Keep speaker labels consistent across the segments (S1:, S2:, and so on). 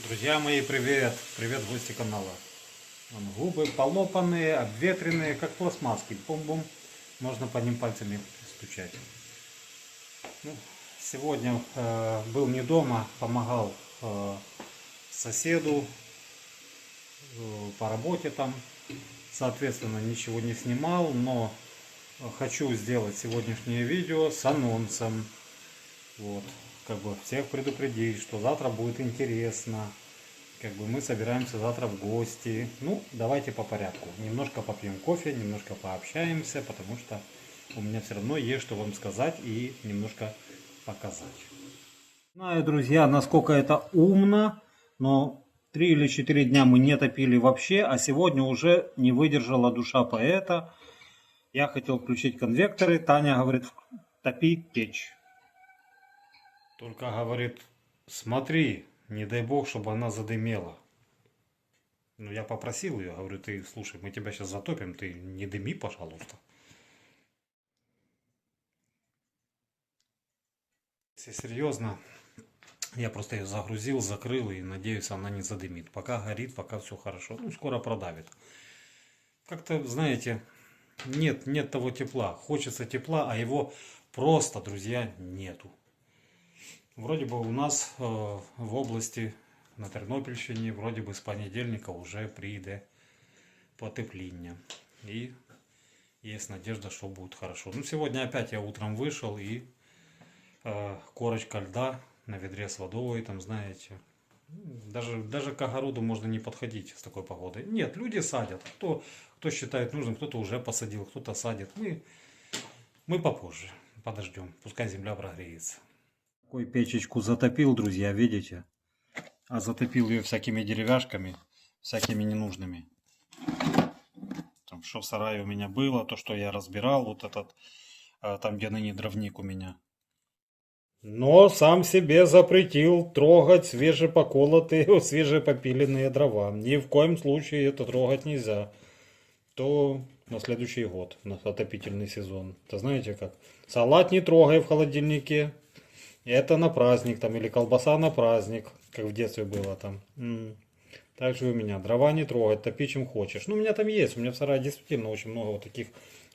S1: Друзья мои, привет! Привет, гости канала. Вон, губы полопанные, обветренные, как пластмасски. Бум-бум. Можно по ним пальцами стучать. Ну, сегодня был не дома, помогал соседу по работе там. Соответственно, ничего не снимал, но хочу сделать сегодняшнее видео с анонсом. Вот, как бы всех предупредить, что завтра будет интересно. Как бы мы собираемся завтра в гости. Ну, давайте по порядку. Немножко попьем кофе, немножко пообщаемся, потому что у меня все равно есть что вам сказать и немножко показать. Знаю, друзья, насколько это умно, но 3 или 4 дня мы не топили вообще, а сегодня уже не выдержала душа поэта. Я хотел включить конвекторы, Таня говорит, топи печь. Только говорит, смотри, не дай бог, чтобы она задымела. Ну, я попросил ее, говорю, ты, слушай, мы тебя сейчас затопим, ты не дыми, пожалуйста. Если серьезно, я просто ее загрузил, закрыл и надеюсь, она не задымит. Пока горит, пока все хорошо. Ну, скоро продавит. Как-то, знаете, нет того тепла. Хочется тепла, а его просто, друзья, нету. Вроде бы у нас в области, на Тернопільщині, вроде бы с понедельника уже прийде потепління. И есть надежда, что будет хорошо. Ну, сегодня опять я утром вышел и корочка льда на ведре с водой, там, знаете. Даже к огороду можно не подходить с такой погодой. Нет, люди садят. Кто считает нужным, кто-то уже посадил, кто-то садит. Мы попозже подождем, пускай земля прогреется. Такой печечку затопил, друзья, видите? А затопил ее всякими деревяшками, всякими ненужными. Там, что в сарае у меня было, то, что я разбирал, вот этот, там, где ныне дровник у меня. Но сам себе запретил трогать свежепоколотые, свежепопиленные дрова. Ни в коем случае это трогать нельзя. То на следующий год, на отопительный сезон. Это знаете как? Салат не трогай в холодильнике. Это на праздник там, или колбаса на праздник, как в детстве было там. Так же у меня. Дрова не трогать, топи чем хочешь. Ну, у меня там есть. У меня в сарае действительно очень много вот таких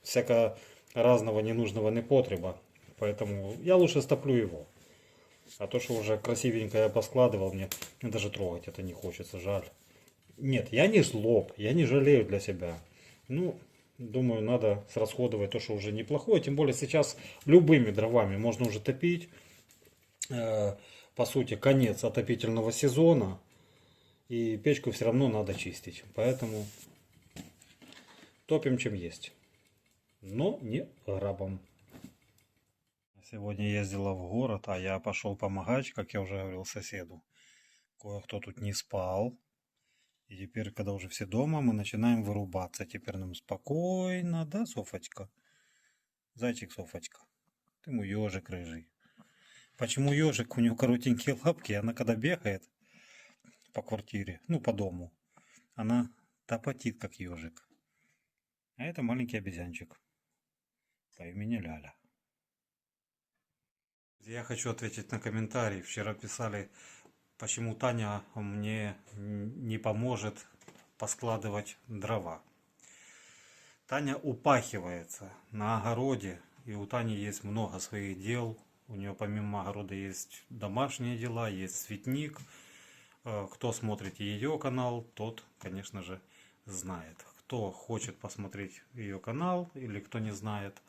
S1: всякого разного ненужного непотреба. Поэтому я лучше стоплю его. А то, что уже красивенько я поскладывал, мне даже трогать это не хочется, жаль. Нет, я не злоб, я не жалею для себя. Ну, думаю, надо срасходовать то, что уже неплохое. Тем более сейчас любыми дровами можно уже топить. По сути, конец отопительного сезона. И печку все равно надо чистить. Поэтому топим чем есть. Но не грабом. Сегодня ездила в город, а я пошел помогать, как я уже говорил соседу. Кое-кто тут не спал. И теперь, когда уже все дома, мы начинаем вырубаться. Теперь нам спокойно, да, Софочка? Зайчик Софочка. Ты мой ежик рыжий. Почему ежик? У него коротенькие лапки, она когда бегает по квартире, ну по дому, она топотит как ежик. А это маленький обезьянчик по имени Ляля. Я хочу ответить на комментарий. Вчера писали, почему Таня мне не поможет поскладывать дрова. Таня упахивается на огороде, и у Тани есть много своих дел. У нее помимо огорода есть домашние дела, есть цветник. Кто смотрит ее канал, тот, конечно же, знает. Кто хочет посмотреть ее канал или кто не знает,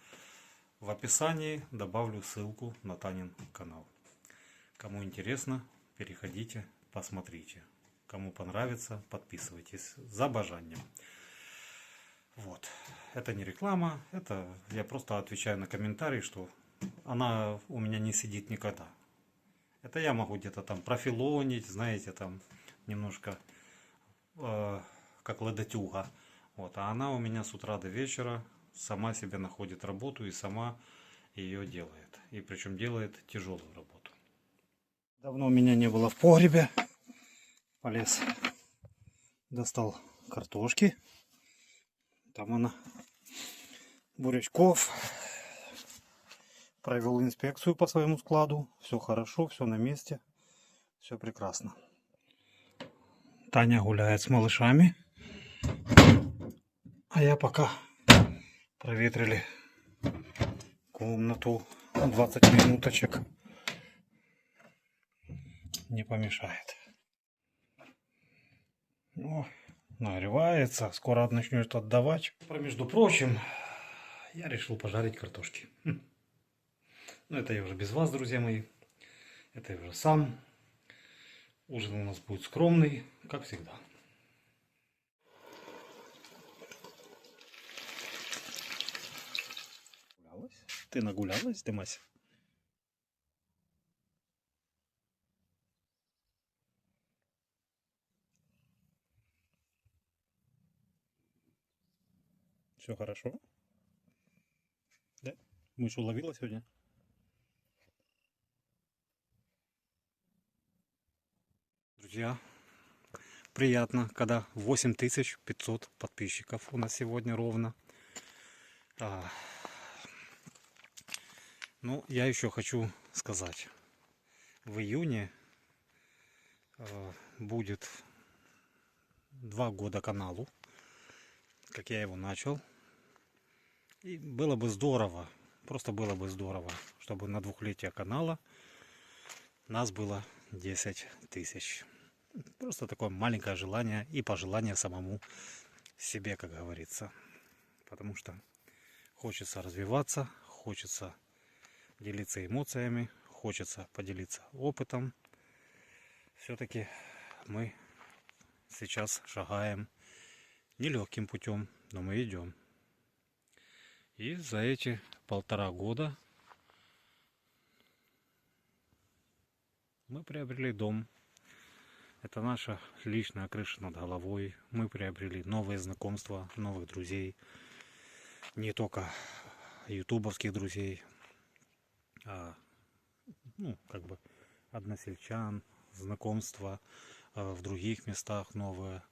S1: в описании добавлю ссылку на Танин канал. Кому интересно, переходите, посмотрите. Кому понравится, подписывайтесь за бажанием. Вот. Это не реклама, это я просто отвечаю на комментарий, что она у меня не сидит никогда. Это я могу где-то там профилонить, знаете, там немножко как ледотюга. Вот. А она у меня с утра до вечера сама себе находит работу и сама ее делает. И причем делает тяжелую работу. Давно меня не было в погребе. Полез. Достал картошки. Там она. Бурячков. Провел инспекцию по своему складу. Все хорошо, все на месте. Все прекрасно. Таня гуляет с малышами. А я пока проветрили комнату 20 минуточек. Не помешает. Ну, нагревается. Скоро начнет отдавать. Между прочим, я решил пожарить картошки. Но это я уже без вас, друзья мои. Это я уже сам. Ужин у нас будет скромный, как всегда. Ты нагулялась, Димась? Все хорошо? Да? Мышь уловила сегодня? Друзья, приятно, когда 8500 подписчиков у нас сегодня ровно. Ну, я еще хочу сказать. В июне будет 2 года каналу, как я его начал. И было бы здорово, просто было бы здорово, чтобы на 2-летие канала нас было 10 тысяч. Просто такое маленькое желание и пожелание самому себе, как говорится. Потому что хочется развиваться, хочется делиться эмоциями, хочется поделиться опытом. Все-таки мы сейчас шагаем нелегким путем, но мы идем. И за эти 1,5 года мы приобрели дом. Это наша личная крыша над головой. Мы приобрели новые знакомства, новых друзей. Не только ютубовских друзей, а как бы односельчан, знакомства в других местах новые.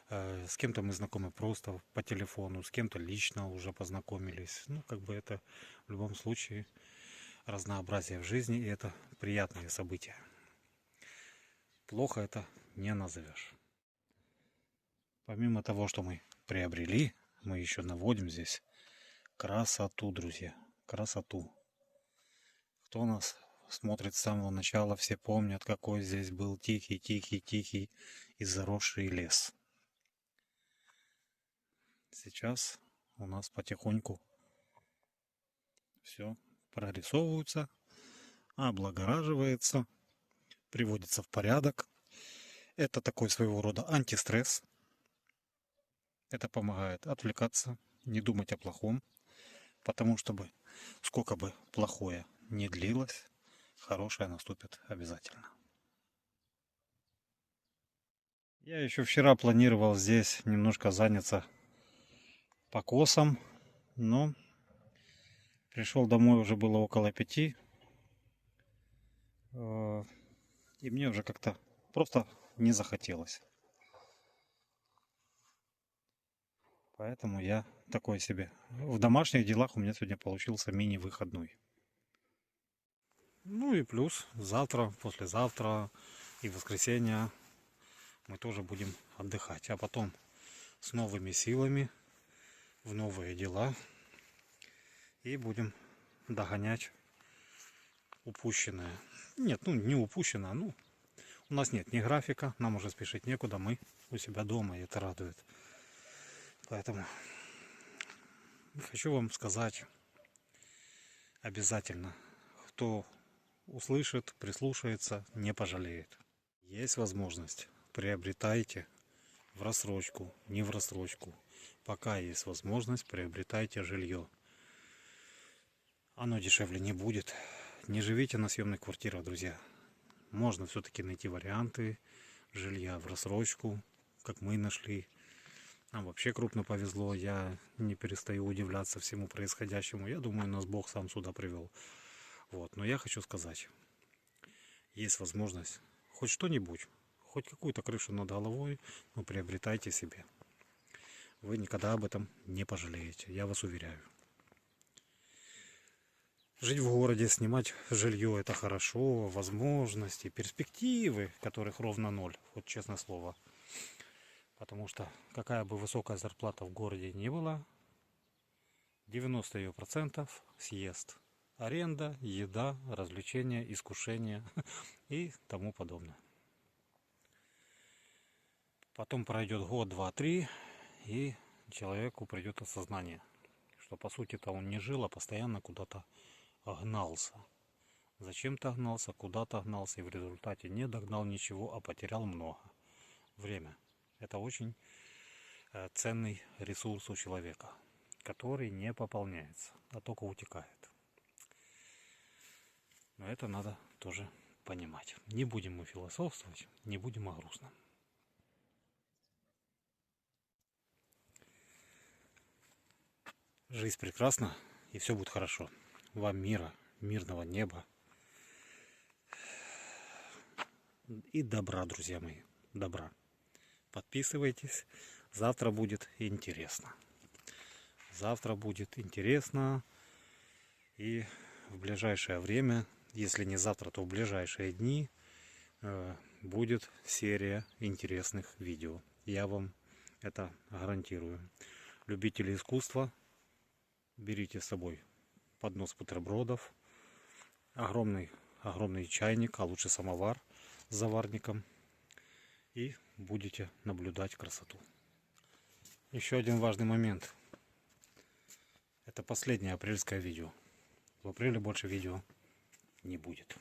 S1: С кем-то мы знакомы просто по телефону, с кем-то лично уже познакомились. Как бы это в любом случае разнообразие в жизни, и это приятные события. Плохо это не назовешь. Помимо того, что мы приобрели, мы еще наводим здесь красоту, друзья. Красоту. Кто нас смотрит с самого начала, все помнят, какой здесь был тихий и заросший лес. Сейчас у нас потихоньку все прорисовывается, облагораживается, приводится в порядок. Это такой своего рода антистресс. Это помогает отвлекаться, не думать о плохом, потому что сколько бы плохое не длилось, хорошее наступит обязательно. Я еще вчера планировал здесь немножко заняться покосом, но пришел домой, уже было около 5, и мне уже как-то просто не захотелось. Поэтому я такой себе. В домашних делах у меня сегодня получился мини-выходной. Ну и плюс завтра, послезавтра и воскресенье мы тоже будем отдыхать. А потом с новыми силами в новые дела и будем догонять упущенное. Нет, не упущенное, у нас нет ни графика, нам уже спешить некуда, мы у себя дома, и это радует. Поэтому хочу вам сказать обязательно, кто услышит, прислушается, не пожалеет. Есть возможность, приобретайте в рассрочку, не в рассрочку. Пока есть возможность, приобретайте жилье. Оно дешевле не будет. Не живите на съемных квартирах, друзья. Можно все-таки найти варианты жилья в рассрочку, как мы нашли. Нам вообще крупно повезло. Я не перестаю удивляться всему происходящему. Я думаю, нас Бог сам сюда привел. Но я хочу сказать, есть возможность хоть что-нибудь, хоть какую-то крышу над головой, приобретайте себе. Вы никогда об этом не пожалеете, я вас уверяю. Жить в городе, снимать жилье — это хорошо, возможности, перспективы, которых ровно ноль, вот честное слово. Потому что какая бы высокая зарплата в городе ни была, 90% съест аренда, еда, развлечения, искушения и тому подобное. Потом пройдет год, два, три, и человеку придет осознание, что по сути-то он не жил, а постоянно куда-то гнался. Зачем-то гнался, куда-то гнался, и в результате не догнал ничего, а потерял много. Время. Это очень ценный ресурс у человека, который не пополняется, а только утекает. Но это надо тоже понимать. Не будем мы философствовать, не будем о грустном. Жизнь прекрасна, и все будет хорошо. Вам мира, мирного неба и добра, друзья мои, добра. Подписывайтесь, завтра будет интересно. Завтра будет интересно, и в ближайшее время, если не завтра, то в ближайшие дни будет серия интересных видео. Я вам это гарантирую. Любители искусства, берите с собой поднос бутербродов, огромный чайник, а лучше самовар с заварником, и будете наблюдать красоту. Еще один важный момент. Это последнее апрельское видео. В апреле больше видео не будет.